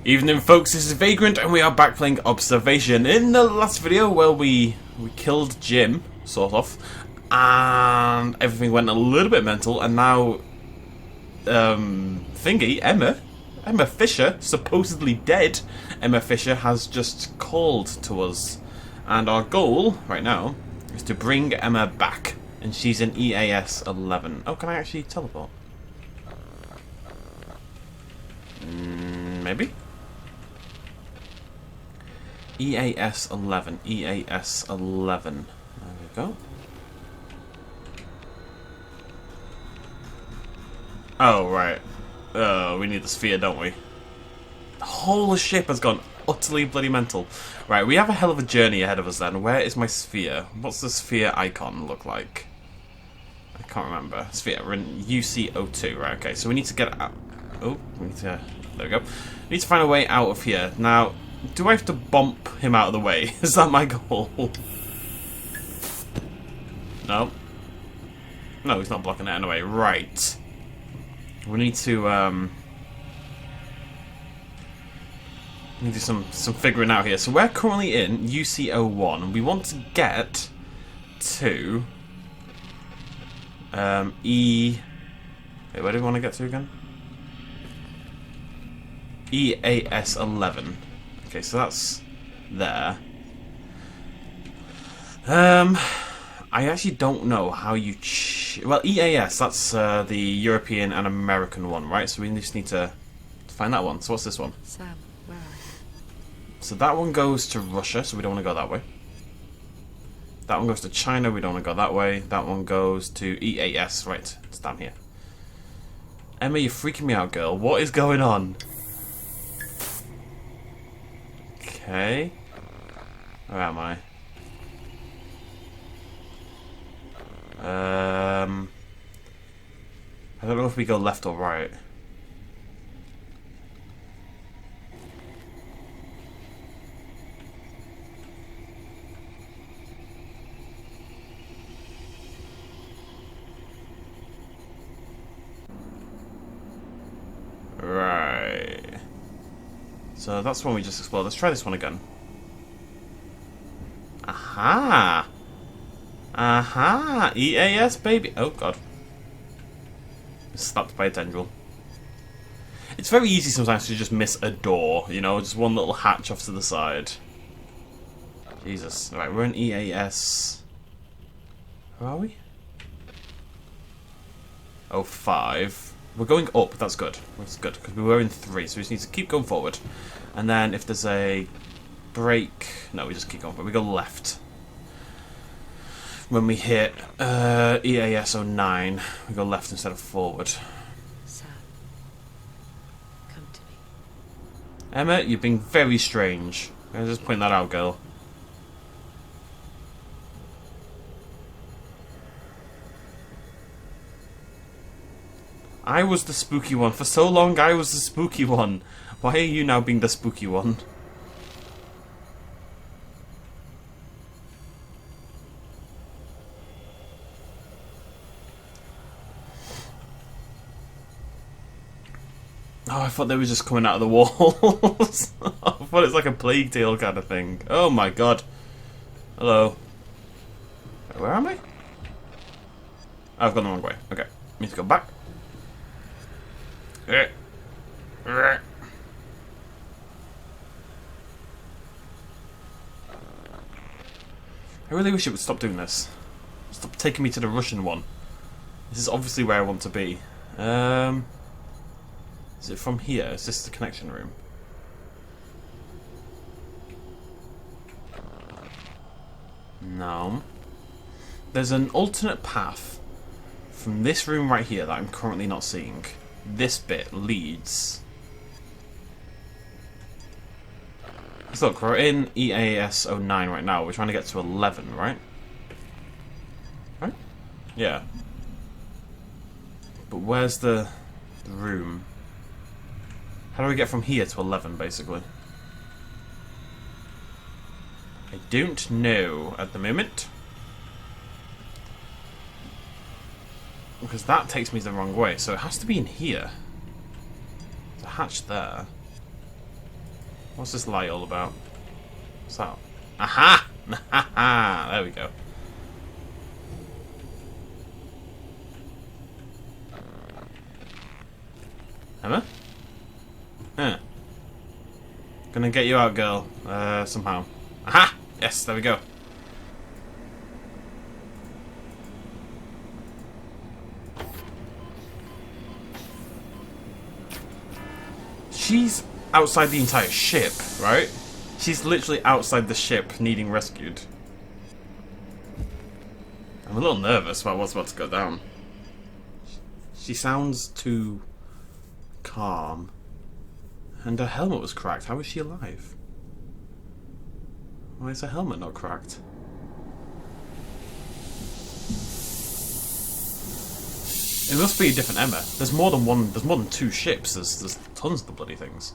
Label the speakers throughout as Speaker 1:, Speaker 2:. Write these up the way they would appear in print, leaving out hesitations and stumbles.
Speaker 1: Evening folks, this is Vagrant and we are back playing Observation. In the last video, well, we killed Jim, sort of, and everything went a little bit mental, and now, Emma Fisher, supposedly dead, Emma Fisher has just called to us. And our goal, right now, is to bring Emma back, and she's in EAS 11. Oh, can I actually teleport? Maybe? EAS 11. EAS 11. There we go. Oh, right. We need the sphere, don't we? The whole ship has gone utterly bloody mental. Right, we have a hell of a journey ahead of us then. Where is my sphere? What's the sphere icon look like? I can't remember. Sphere. We're in UC02. Right, okay. So we need to get out. Oh, we need to... There we go. We need to find a way out of here. Now... Do I have to bump him out of the way? Is that my goal? No. No, he's not blocking it anyway. Right. We need to do some figuring out here. So we're currently in UC01 and we want to get to Wait, where do we want to get to again? EAS 11. Okay, so that's there. I actually don't know how you... well, EAS, that's the European and American one, right? So we just need to find that one. So what's this one?
Speaker 2: Sam, where are you?
Speaker 1: So that one goes to Russia, so we don't want to go that way. That one goes to China, we don't want to go that way. That one goes to EAS, right, it's down here. Emma, you're freaking me out, girl. What is going on? Okay. Where am I? I don't know if we go left or right. Right. So that's one we just explored. Let's try this one again. Aha! Aha! EAS, baby! Oh, God. Slapped by a tendril. It's very easy sometimes to just miss a door, you know? Just one little hatch off to the side. Jesus. Right, we're in EAS... Where are we? Oh, 5. We're going up, that's good. That's good, because we were in 3, so we just need to keep going forward. And then if there's a break... No, we just keep going, but we go left. When we hit EAS 09, we go left instead of forward.
Speaker 2: Sam, come to me.
Speaker 1: Emma, you're being very strange. I'll just point that out, girl. I was the spooky one. For so long, I was the spooky one. Why are you now being the spooky one? Oh, I thought they were just coming out of the walls. I thought it's like a Plague Tale kind of thing. Oh my god. Hello. Where am I? I've gone the wrong way. Okay. Need to go back. I really wish it would stop doing this. Stop taking me to the Russian one. This is obviously where I want to be. Is it from here? Is this the connection room? No. There's an alternate path from this room right here that I'm currently not seeing. This bit leads... Look, we're in EAS 09 right now. We're trying to get to 11, right? Right? Yeah. But where's the room? How do we get from here to 11, basically? I don't know at the moment. Because that takes me the wrong way, so it has to be in here. There's a hatch there. What's this light all about? What's that? Aha! Aha! There we go. Emma? Huh. Gonna get you out, girl. Somehow. Aha! Yes, there we go. She's outside the entire ship, right? She's literally outside the ship, needing rescued. I'm a little nervous about what's about to go down. She sounds too calm. And her helmet was cracked. How is she alive? Why is her helmet not cracked? It must be a different Emma. There's more than one. There's more than two ships. There's tons of the bloody things.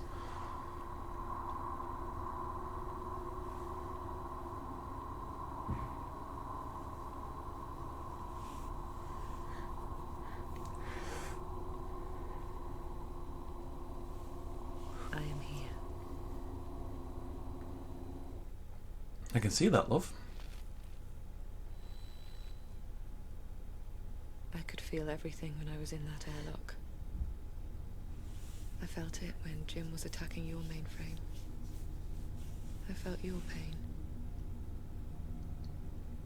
Speaker 2: I am here.
Speaker 1: I can see that, love.
Speaker 2: I could feel everything when I was in that airlock. I felt it when Jim was attacking your mainframe. I felt your pain.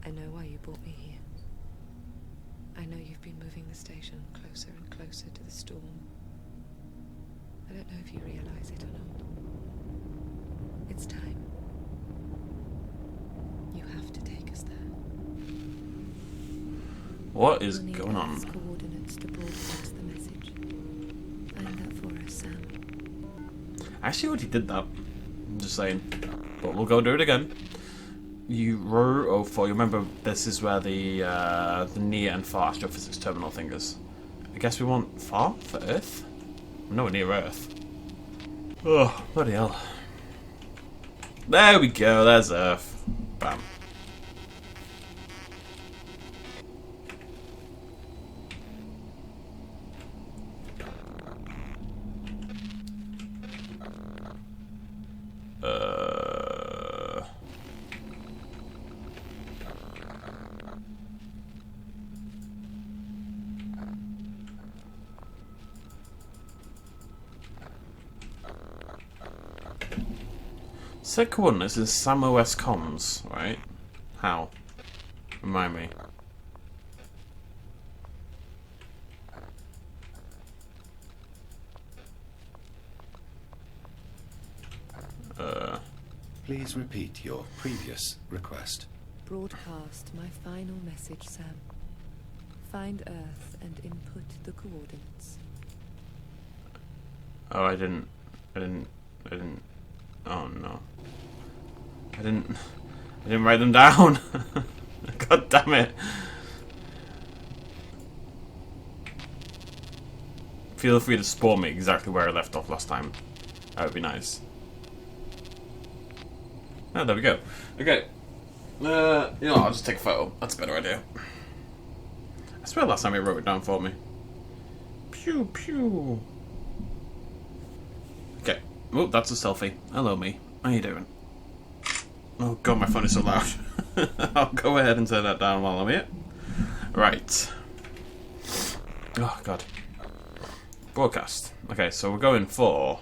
Speaker 2: I know why you brought me here. I know you've been moving the station closer and closer to the storm. I don't know if you realize it or not. It's time. You have to take us there.
Speaker 1: What is
Speaker 2: We'll need
Speaker 1: going on?
Speaker 2: Earth's coordinates to broadcast the message. Find that for us, Sam.
Speaker 1: I actually already did that. I'm just saying. But we'll go do it again. You row 04. You remember this is where the near and far astrophysics terminal thing is. I guess we want far for Earth? We're nowhere near Earth. Oh, bloody hell. There we go, there's Earth. Bam. Set coordinates is SAM OS comms, right? How? Remind me.
Speaker 3: Please repeat your previous request.
Speaker 2: Broadcast my final message, Sam. Find Earth and input the coordinates.
Speaker 1: Oh, I didn't. Oh no. I didn't write them down. God damn it. Feel free to spawn me exactly where I left off last time. That would be nice. Oh, there we go. Okay. You know, I'll just take a photo. That's a better idea. I swear last time it wrote it down for me. Pew pew. Okay. Oh, that's a selfie. Hello, me. How you doing? Oh god, my phone is so loud. I'll go ahead and turn that down while I'm here. Right. Oh god. Broadcast. Okay, so we're going for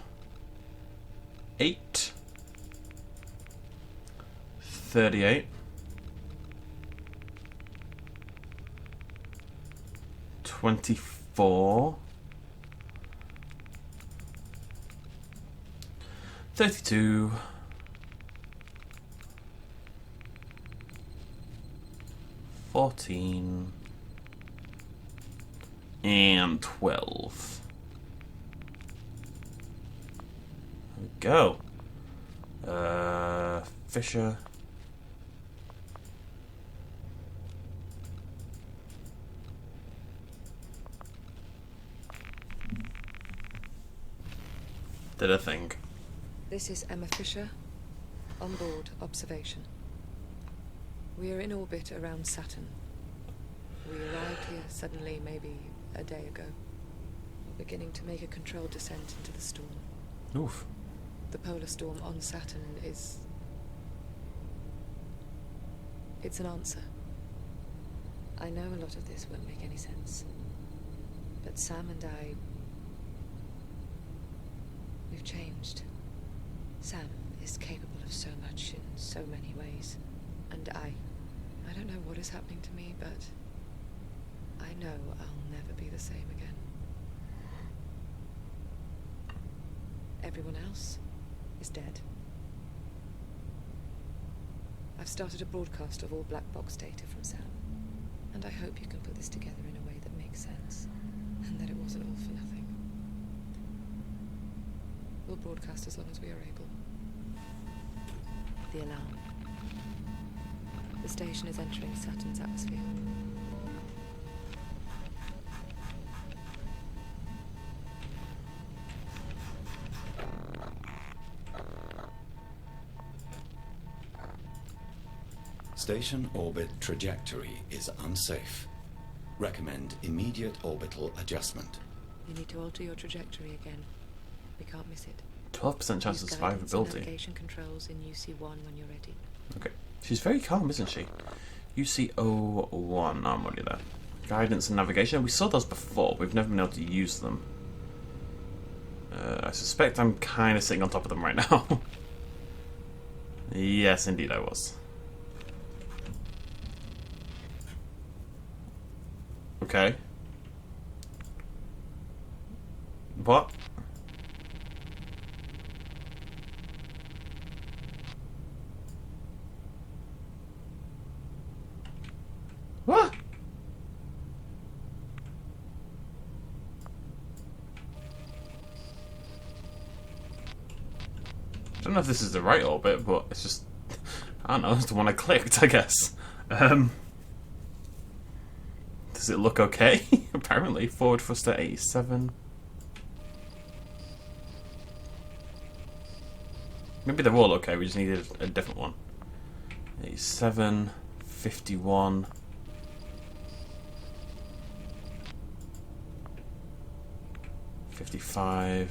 Speaker 1: 8:38. 24. 32. 14. And 12. There we go. Fisher. Did a thing.
Speaker 2: This is Emma Fisher. On board observation. We are in orbit around Saturn. We arrived here suddenly, maybe a day ago. We're beginning to make a controlled descent into the storm.
Speaker 1: Oof.
Speaker 2: the polar storm on Saturn is... it's an answer. I know a lot of this won't make any sense, but Sam and I... we've changed. Sam is capable of so much in so many ways, and I don't know what is happening to me, but I know I'll never be the same again. Everyone else is dead. I've started a broadcast of all black box data from Sam, and I hope you can put this together in a way that makes sense, and that it wasn't all for nothing. We'll broadcast as long as we are able. The alarm. The station is entering Saturn's atmosphere.
Speaker 3: Station orbit trajectory is unsafe. Recommend immediate orbital adjustment.
Speaker 2: You need to alter your trajectory again. We can't miss it.
Speaker 1: 12% chance of
Speaker 2: Use guidance and
Speaker 1: survivability.
Speaker 2: navigation controls in UC-1 when you're ready.
Speaker 1: Okay. She's very calm, isn't she? UC-01, I'm already there. Guidance and navigation. We saw those before. We've never been able to use them. I suspect I'm kind of sitting on top of them right now. Yes, indeed I was. Okay. What? What? I don't know if this is the right orbit, but it's just... I don't know, it's the one I clicked, I guess. Does it look okay? Apparently. Forward thruster 87. Maybe they're all okay, we just needed a different one. 87, 51. $55.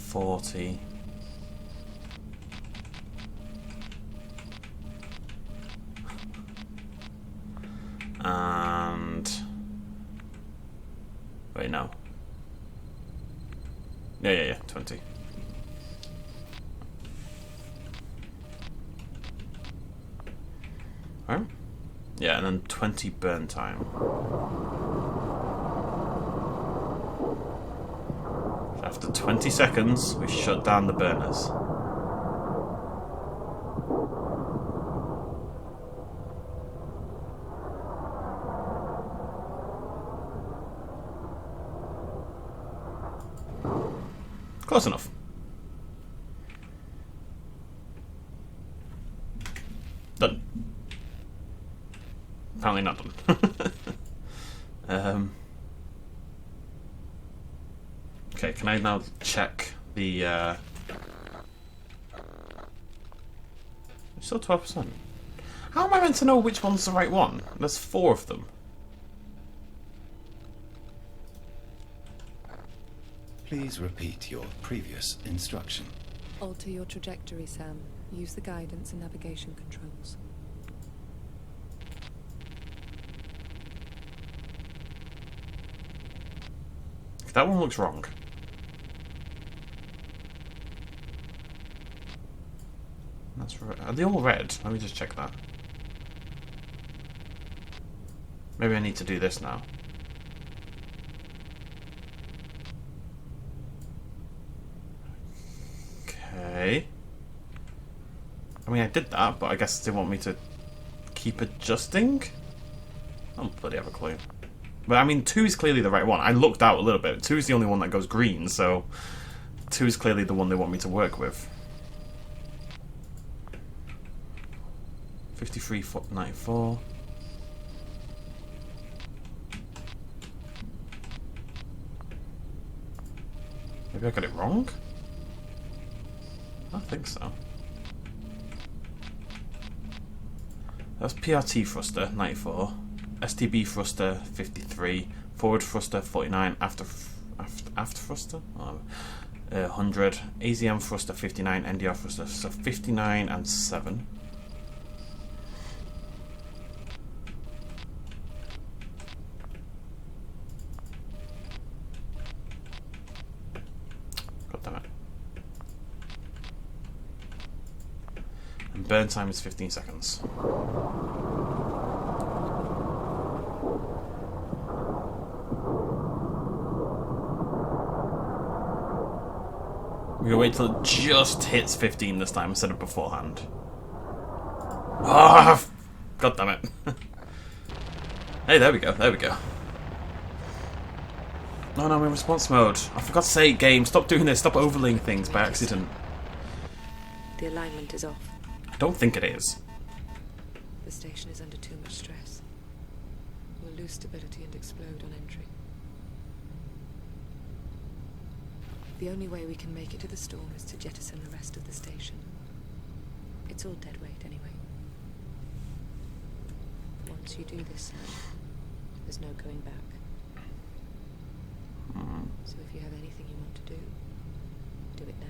Speaker 1: 40. And wait, no. Yeah, 20. Right? Yeah, and then 20 burn time. After 20 seconds, we shut down the burners. Close enough. Done. Apparently not done. Okay, can I now check the... Still 12%. How am I meant to know which one's the right one? There's 4 of them.
Speaker 3: Please repeat your previous instruction.
Speaker 2: Alter your trajectory, Sam. Use the guidance and navigation controls.
Speaker 1: That one looks wrong. That's right. Are they all red? Let me just check that. Maybe I need to do this now. Okay. I mean, I did that, but I guess they want me to keep adjusting? I don't bloody have a clue. But I mean, 2 is clearly the right one. I looked out a little bit. 2 is the only one that goes green, so 2 is clearly the one they want me to work with. 53.94. Maybe I got it wrong? I think so. That's PRT thruster, 94. STB thruster, 53. Forward thruster 49, after thruster 100, AZM thruster 59, NDR thruster, so 59 and 7. God damn it. And burn time is 15 seconds. We're gonna wait till it just hits 15 this time instead of beforehand. Ah, oh, God damn it. Hey, there we go, there we go. No, I'm in response mode. I forgot to say, game, stop doing this, stop overlaying things by accident.
Speaker 2: The alignment is off.
Speaker 1: I don't think it is.
Speaker 2: The station is under too much stress. We'll lose stability and explode on entry. The only way we can make it to the storm is to jettison the rest of the station. It's all dead weight anyway. Once you do this, there's no going back. So if you have anything you want to do it now.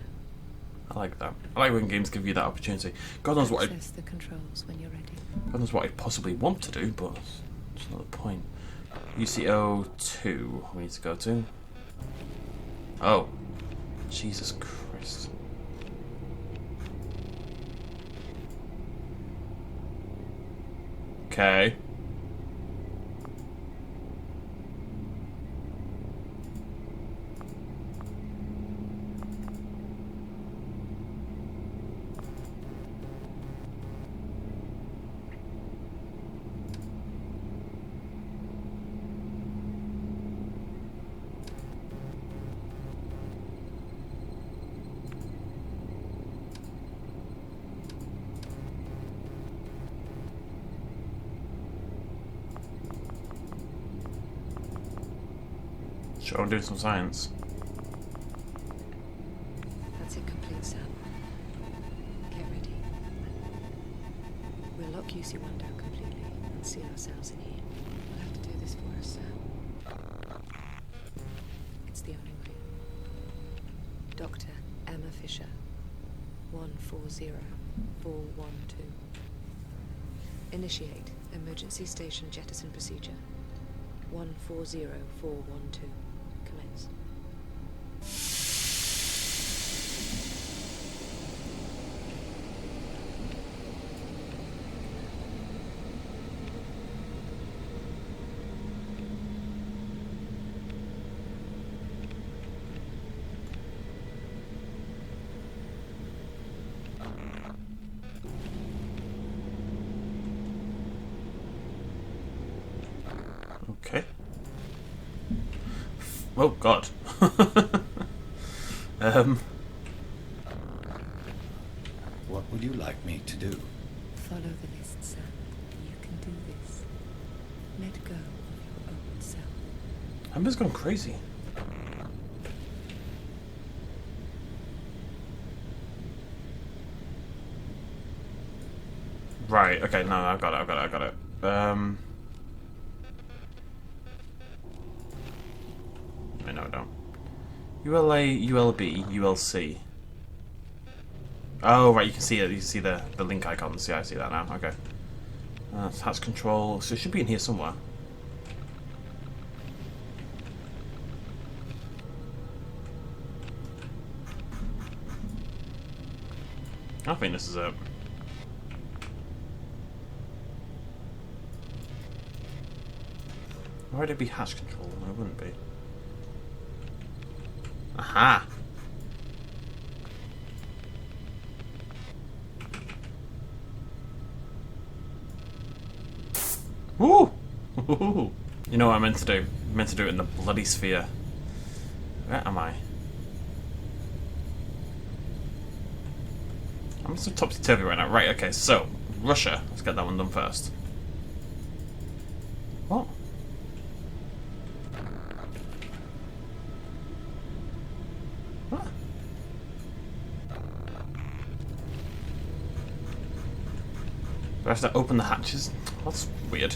Speaker 1: I like that. I like when games give you that opportunity. God knows what
Speaker 2: Access the controls when you're ready.
Speaker 1: God knows what I possibly want to do, but it's not the point. UCO 2 we need to go to. Oh. Jesus Christ. Okay. Sure, I'm doing some science.
Speaker 2: That's it complete, Sam. Get ready. We'll lock UC1 down completely and seal ourselves in here. We'll have to do this for us, Sam. It's the only way. Dr. Emma Fisher, 140412. Initiate emergency station jettison procedure. 140412. Commence.
Speaker 1: Okay. Oh God.
Speaker 3: What would you like me to do?
Speaker 2: Follow the list, Sam. You can do this. Let go of your own self.
Speaker 1: Amber's gone crazy. Right, okay, no, I've got it. No, I don't. ULA, ULB, ULC. Oh, right, you can see it. You can see the link icons. Yeah, I see that now. Okay. Hatch control. So it should be in here somewhere. I think this is it. Why would it be hatch control? It wouldn't be. Aha! Woo! You know what I meant to do? I meant to do it in the bloody sphere. Where am I? I'm so topsy-turvy right now. Right, okay, so, Russia. Let's get that one done first. What? What? Do I have to open the hatches? That's weird.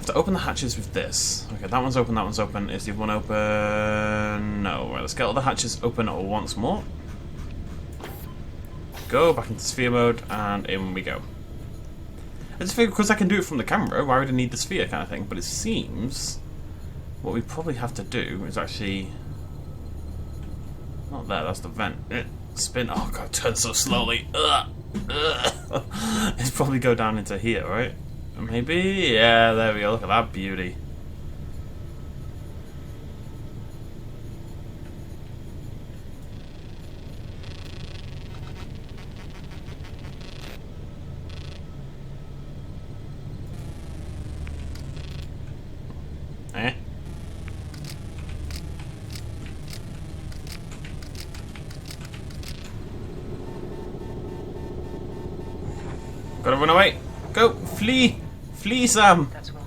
Speaker 1: To open the hatches with this. Okay, that one's open, that one's open. Is the other one open? No. Right, let's get all the hatches open once more. Go back into sphere mode, and in we go. I just figured because I can do it from the camera, why would I need the sphere kind of thing? But it seems what we probably have to do is actually... Not there, that's the vent. Spin. Oh god, turn so slowly. It's probably go down into here, right? Maybe? Yeah, there we go. Look at that beauty. Eh? Gotta run away. Go! Flee! Flee, Sam!
Speaker 2: That's one.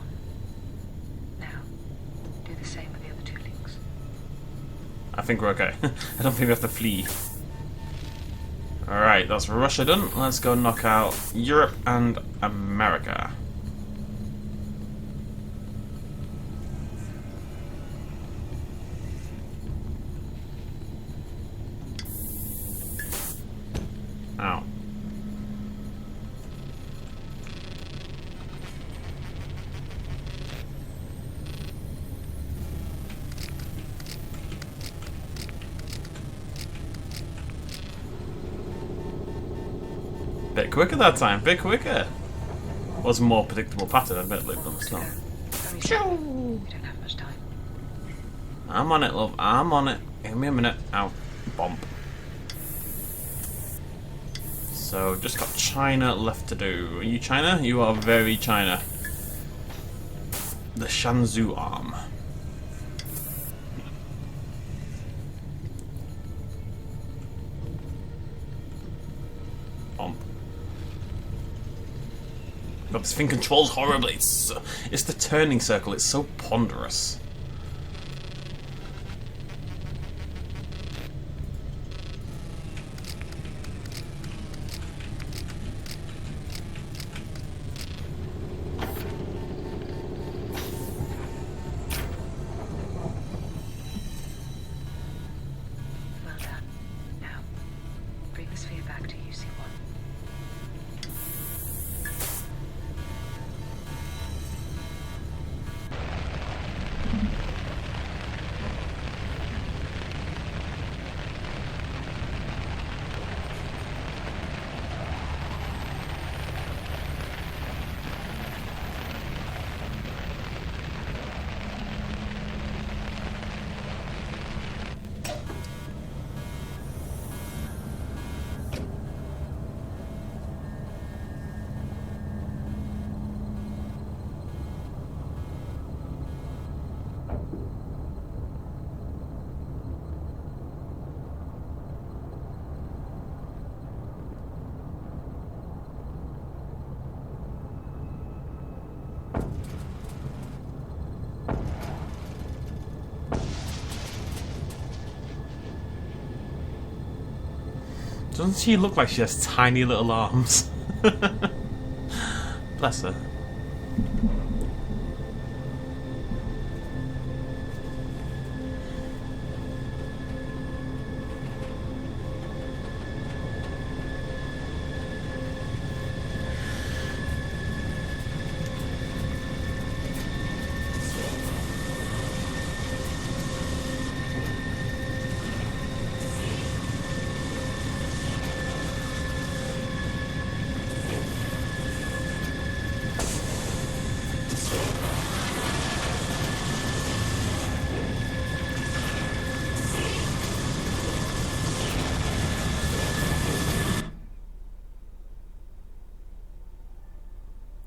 Speaker 2: Now, do the same with the other 2 links.
Speaker 1: I think we're okay. I don't think we have to flee. Alright, that's Russia done. Let's go knock out Europe and America. Ow. Bit quicker that time, bit quicker. Was a more predictable pattern, admittedly, but it's not.
Speaker 2: We don't have much time.
Speaker 1: I'm on it, love. I'm on it. Give me a minute. Ow. Bomb. So, just got China left to do. Are you China? You are very China. The Shanzhou arm. Bomb. God, this thing controls horribly. It's the turning circle. It's so ponderous.
Speaker 2: Well done. Now, bring the sphere back to UC1.
Speaker 1: Doesn't she look like she has tiny little arms? Bless her.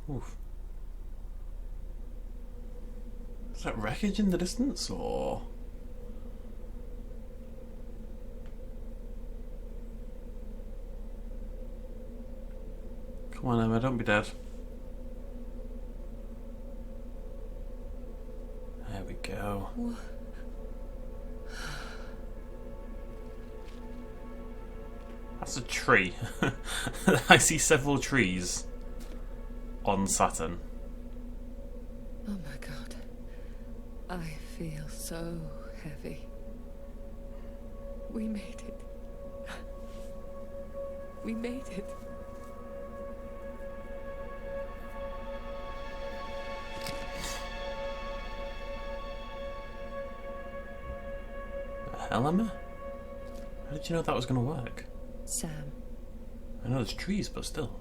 Speaker 1: Oof. Is that wreckage in the distance, or...? Come on, Emma, don't be dead. There we go. That's a tree. I see several trees on Saturn.
Speaker 2: Oh my god. I feel so heavy. We made it. We made it.
Speaker 1: The hell, Emma? How did you know that was going to work?
Speaker 2: Sam.
Speaker 1: I know there's trees, but still.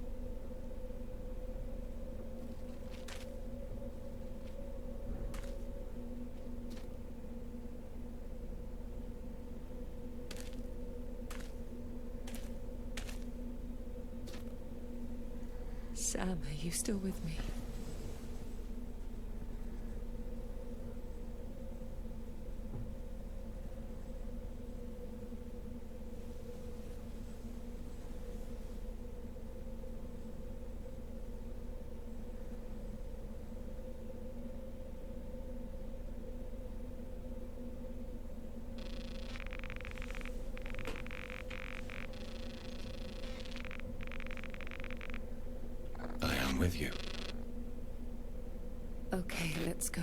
Speaker 2: Sam, are you still with me?
Speaker 3: I am with you.
Speaker 2: Okay, let's go.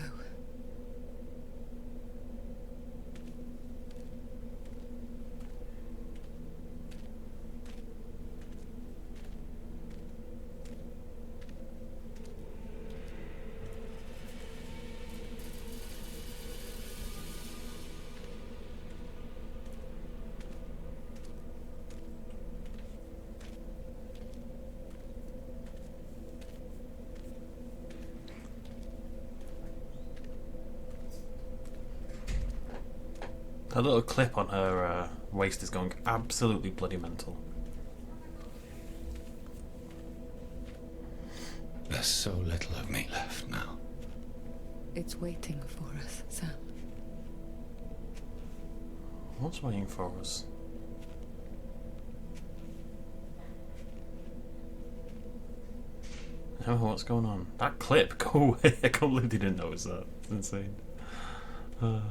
Speaker 1: That little clip on her waist is going absolutely bloody mental.
Speaker 3: There's so little of me left now.
Speaker 2: It's waiting for us, Sam.
Speaker 1: What's waiting for us? Oh, what's going on? That clip, go away. I can't believe they didn't notice that. It's insane. Oh,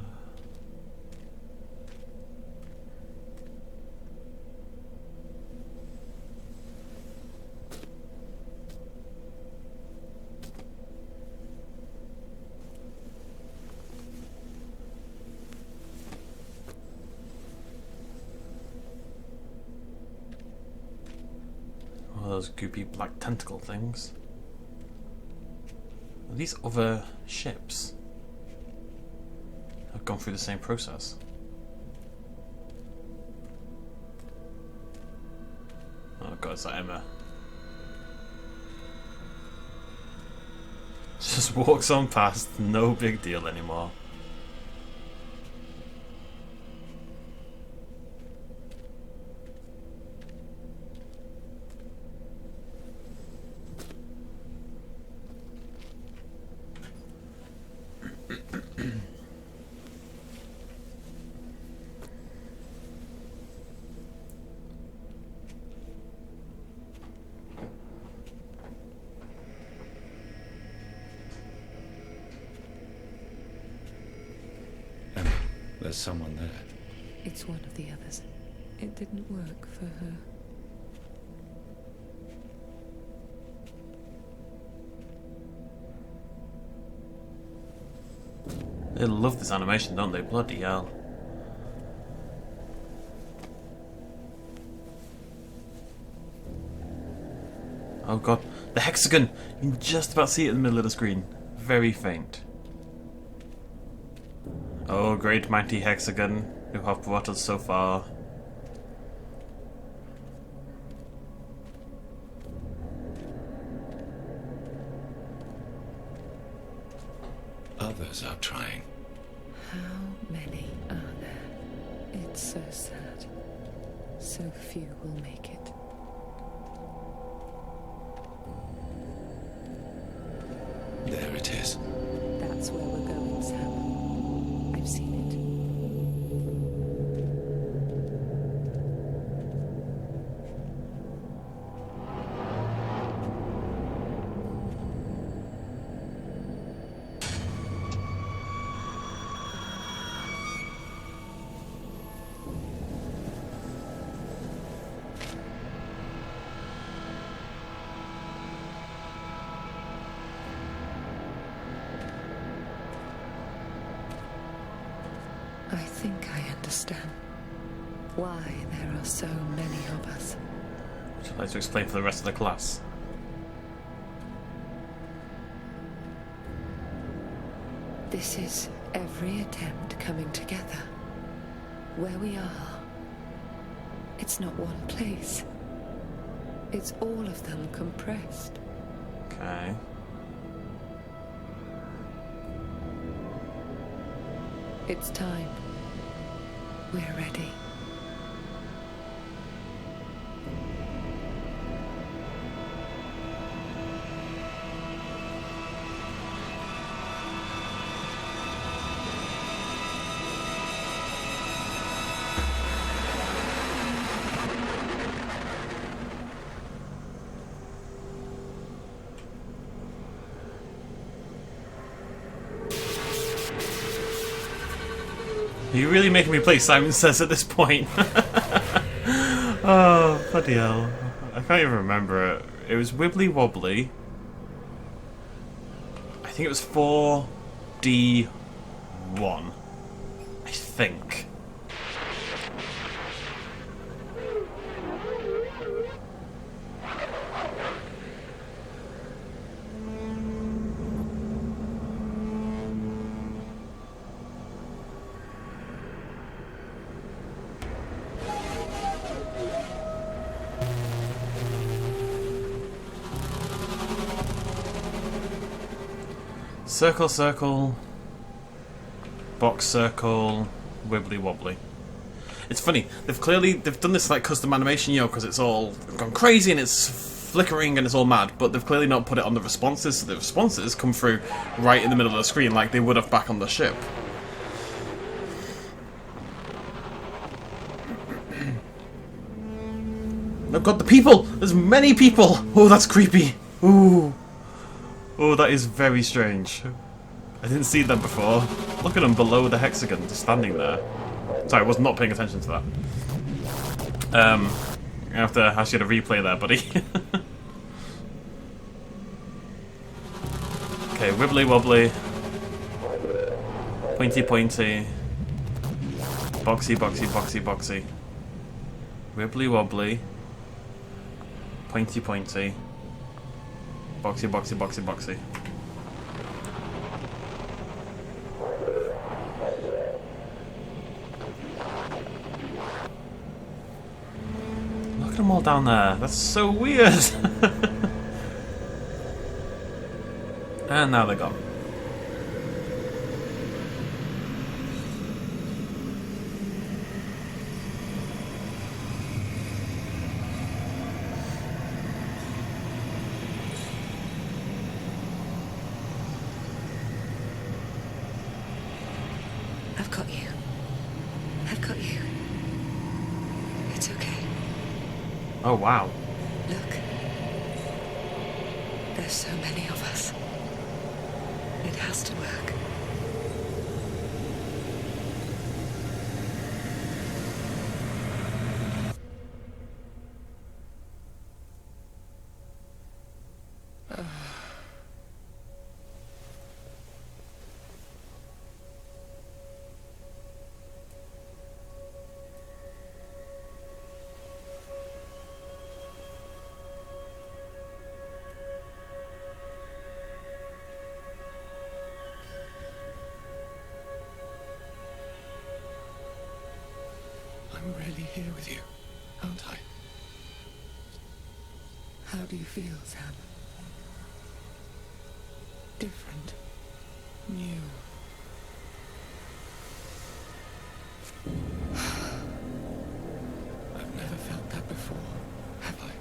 Speaker 1: those goopy black tentacle things. Are these other ships have gone through the same process? Oh god, it's that Emma. Just walks on past, no big deal anymore.
Speaker 3: Emma, there's someone there.
Speaker 2: It's one of the others. It didn't work for her.
Speaker 1: They love this animation, don't they? Bloody hell. Oh god, the hexagon! You can just about see it in the middle of the screen. Very faint. Oh, great mighty hexagon, who have brought us so far.
Speaker 3: Others are trying.
Speaker 2: How many are there? It's so sad. So few will make it.
Speaker 3: There it is.
Speaker 2: That's where we're going, Sam. I've seen it. I think I understand why there are so many of us.
Speaker 1: Would you like to explain for the rest of the class?
Speaker 2: This is every attempt coming together. Where we are, it's not one place. It's all of them compressed.
Speaker 1: Okay.
Speaker 2: It's time. We're ready.
Speaker 1: Are you really making me play Simon Says at this point? Oh, bloody hell. I can't even remember it. It was Wibbly Wobbly. I think it was 4D1. I think. Circle, circle, box, circle, wibbly wobbly. It's funny. They've done this like custom animation, because it's all gone crazy and it's flickering and it's all mad. But they've clearly not put it on the responses, so the responses come through right in the middle of the screen, like they would have back on the ship. Oh god, the people! There's many people! Oh, that's creepy. Ooh. Oh, that is very strange. I didn't see them before. Look at them below the hexagon, just standing there. Sorry, I was not paying attention to that. I have to ask you to replay there, buddy. Okay, wibbly wobbly. Pointy pointy. Boxy boxy boxy boxy. Wibbly wobbly. Pointy pointy. Boxy, boxy, boxy, boxy. Look at them all down there. That's so weird. And now they're gone.
Speaker 2: I've got you. I've got you. It's okay.
Speaker 1: Oh, wow.
Speaker 2: Look. There's so many of us. It has to work.
Speaker 3: I'm really here with you, aren't I?
Speaker 2: How do you feel, Sam? Different.
Speaker 3: New. I've never felt that before, have I?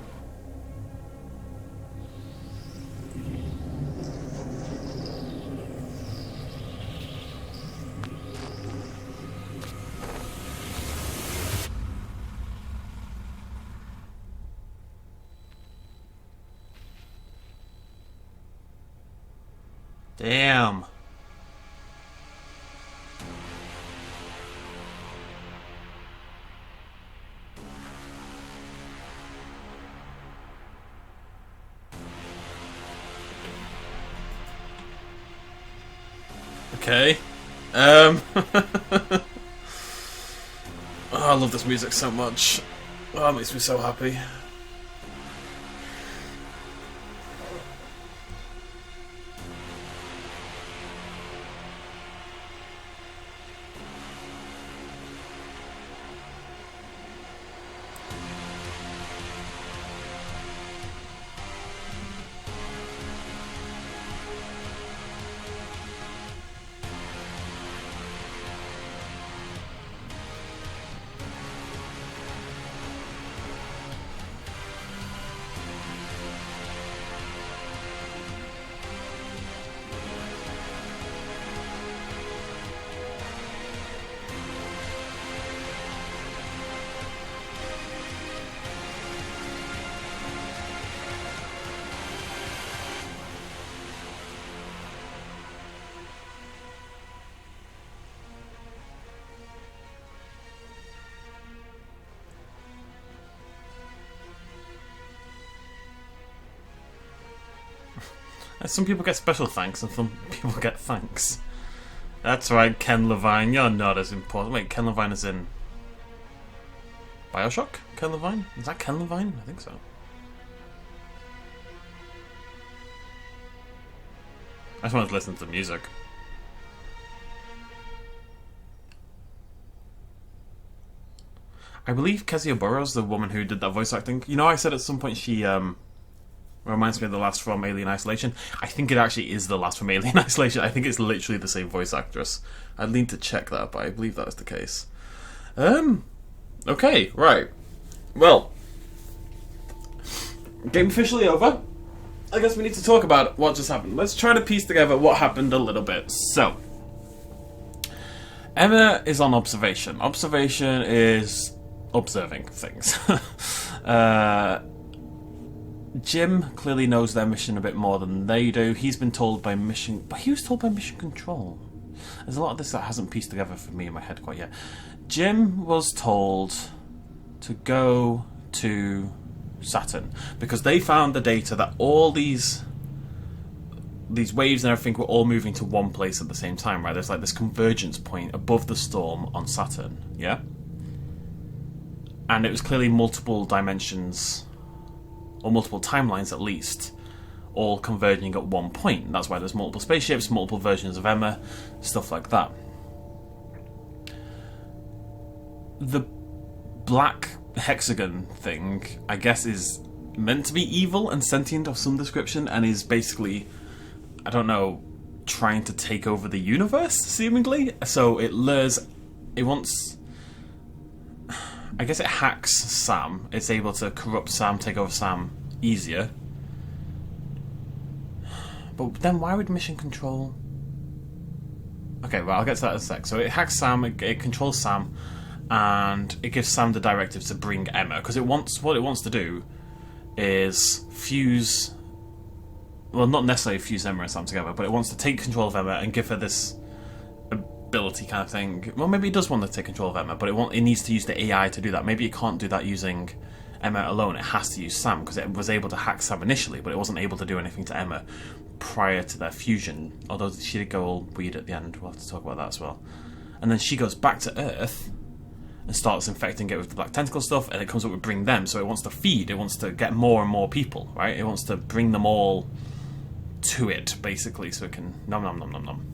Speaker 1: Damn. Okay. I love this music so much. Oh, it makes me so happy. Some people get special thanks and some people get thanks. That's right, Ken Levine, you're not as important. Wait, Ken Levine is in Bioshock? Ken Levine? Is that Ken Levine? I think so. I just wanted to listen to the music. I believe Kezia Burrows, the woman who did that voice acting. You know, I said at some point she reminds me of the last from Alien Isolation. I think it actually is the last from Alien Isolation. I think it's literally the same voice actress. I'd need to check that, but I believe that is the case. Okay, right. Well, game officially over. I guess we need to talk about what just happened. Let's try to piece together what happened a little bit. So, Emma is on observation. Observation is observing things. Jim clearly knows their mission a bit more than they do. He's been told by mission... But he was told by mission control. There's a lot of this that hasn't pieced together for me in my head quite yet. Jim was told to go to Saturn because they found the data that all these waves and everything were all moving to one place at the same time, right? There's like this convergence point above the storm on Saturn, yeah? And it was clearly multiple dimensions... or multiple timelines at least, all converging at one point. That's why there's multiple spaceships, multiple versions of Emma, stuff like that. The black hexagon thing, I guess, is meant to be evil and sentient of some description, and is basically, I don't know, trying to take over the universe, seemingly. So it wants... I guess it hacks Sam. It's able to corrupt Sam, take over Sam easier. But then why would Mission Control... Okay, well, I'll get to that in a sec. So it hacks Sam, it controls Sam, and it gives Sam the directive to bring Emma. Because what it wants to do is fuse... Well, not necessarily fuse Emma and Sam together, but it wants to take control of Emma and give her this... ability kind of thing. Well, maybe it does want to take control of Emma, but it needs to use the AI to do that. Maybe it can't do that using Emma alone. It has to use Sam, because it was able to hack Sam initially, but it wasn't able to do anything to Emma prior to their fusion. Although she did go all weird at the end. We'll have to talk about that as well. And then she goes back to Earth and starts infecting it with the black tentacle stuff, and it comes up with bring them. So it wants to feed. It wants to get more and more people, right? It wants to bring them all to it, basically, so it can nom nom nom nom nom.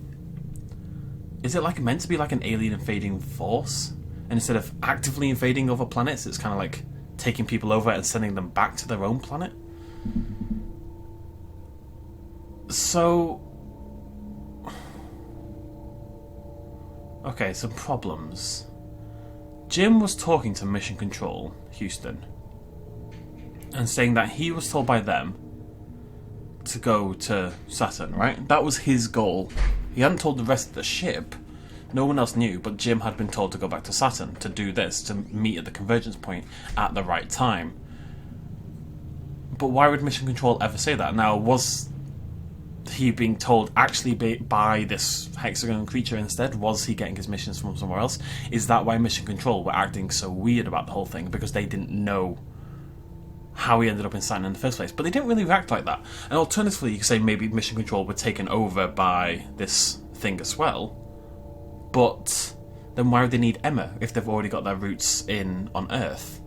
Speaker 1: Is it like meant to be like an alien invading force? And instead of actively invading other planets, it's kind of like taking people over and sending them back to their own planet? So... Okay, some problems. Jim was talking to Mission Control, Houston, and saying that he was told by them to go to Saturn, right? That was his goal. He hadn't told the rest of the ship. No one else knew, but Jim had been told to go back to Saturn to do this, to meet at the convergence point at the right time. But why would Mission Control ever say that? Now, was he being told actually by this hexagon creature instead? Was he getting his missions from somewhere else? Is that why Mission Control were acting so weird about the whole thing? Because they didn't know how he ended up in Saturn in the first place. But they didn't really react like that. And alternatively, you could say maybe Mission Control were taken over by this thing as well. But then why would they need Emma if they've already got their roots on Earth?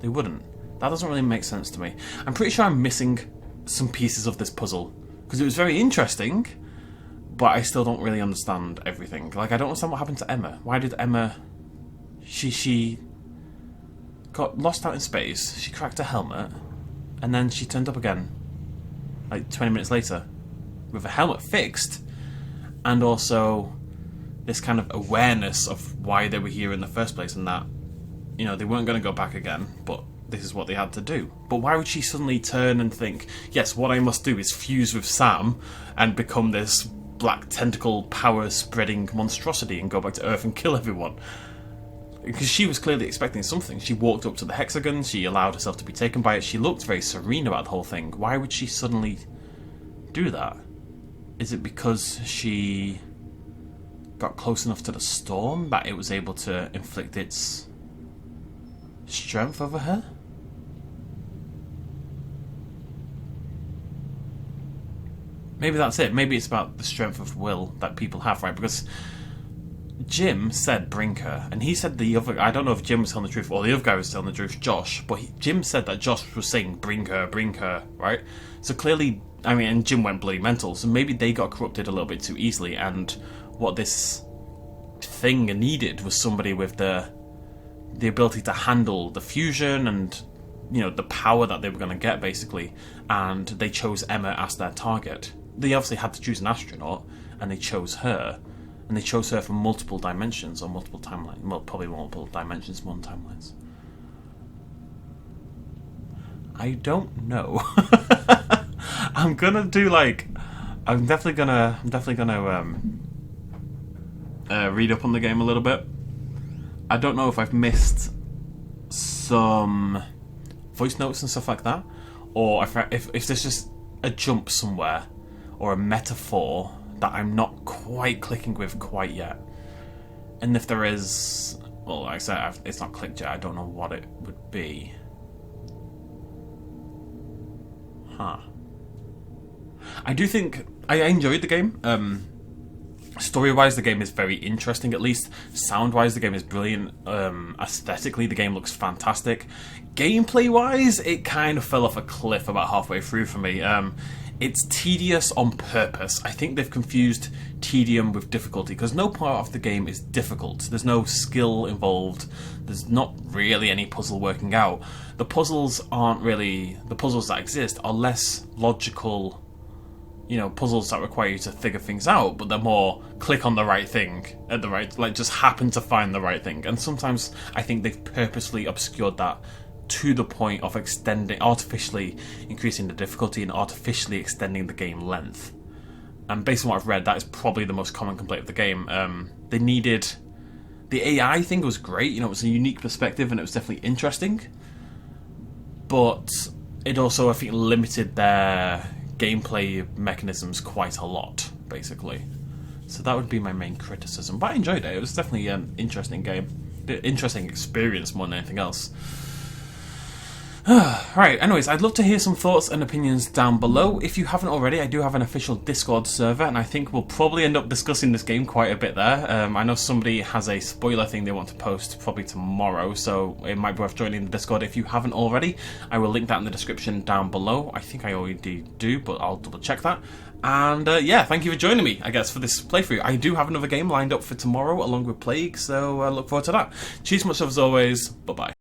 Speaker 1: They wouldn't. That doesn't really make sense to me. I'm pretty sure I'm missing some pieces of this puzzle, because it was very interesting, but I still don't really understand everything. Like, I don't understand what happened to Emma. Why did Emma... She got lost out in space, she cracked her helmet, and then she turned up again, like 20 minutes later, with her helmet fixed, and also this kind of awareness of why they were here in the first place, and that, you know, they weren't going to go back again, but this is what they had to do. But why would she suddenly turn and think, yes, what I must do is fuse with Sam and become this black tentacle power spreading monstrosity and go back to Earth and kill everyone? Because she was clearly expecting something. She walked up to the hexagon, she allowed herself to be taken by it, she looked very serene about the whole thing. Why would she suddenly do that? Is it because she got close enough to the storm that it was able to inflict its strength over her? Maybe that's it. Maybe it's about the strength of will that people have, right? Because Jim said bring her, and he said the other... I don't know if Jim was telling the truth or the other guy was telling the truth, Josh, but Jim said that Josh was saying bring her, right? So clearly, I mean, and Jim went bloody mental, so maybe they got corrupted a little bit too easily, and what this thing needed was somebody with the ability to handle the fusion and, you know, the power that they were going to get, basically, and they chose Emma as their target. They obviously had to choose an astronaut, and they chose her, and they chose her from multiple dimensions, or multiple timelines, well, probably multiple dimensions, more than timelines. I don't know. I'm gonna do, like, I'm definitely gonna read up on the game a little bit. I don't know if I've missed some voice notes and stuff like that, or if there's just a jump somewhere or a metaphor that I'm not quite clicking with quite yet. And if there is, well, like I said, it's not clicked yet. I don't know what it would be. Huh. I do think I enjoyed the game. Story-wise, the game is very interesting, at least. Sound-wise, the game is brilliant. Aesthetically, the game looks fantastic. Gameplay-wise, it kind of fell off a cliff about halfway through for me. It's tedious on purpose. I think they've confused tedium with difficulty, because no part of the game is difficult. There's no skill involved. There's not really any puzzle working out. The puzzles that exist are less logical, you know, puzzles that require you to figure things out, but they're more click on the right thing at the right, like, just happen to find the right thing. And sometimes I think they've purposely obscured that to the point of artificially increasing the difficulty and artificially extending the game length. And based on what I've read, that is probably the most common complaint of the game. They needed... The AI thing was great, you know, it was a unique perspective and it was definitely interesting. But it also, I think, limited their gameplay mechanisms quite a lot, basically. So that would be my main criticism. But I enjoyed it. It was definitely an interesting game. Interesting experience more than anything else. Right, anyways, I'd love to hear some thoughts and opinions down below. If you haven't already, I do have an official Discord server, and I think we'll probably end up discussing this game quite a bit there. I know somebody has a spoiler thing they want to post probably tomorrow, so it might be worth joining the Discord if you haven't already. I will link that in the description down below. I think I already do, but I'll double check that. And yeah, thank you for joining me, I guess, for this playthrough. I do have another game lined up for tomorrow along with Plague, so I look forward to that. Cheers much as always, bye-bye.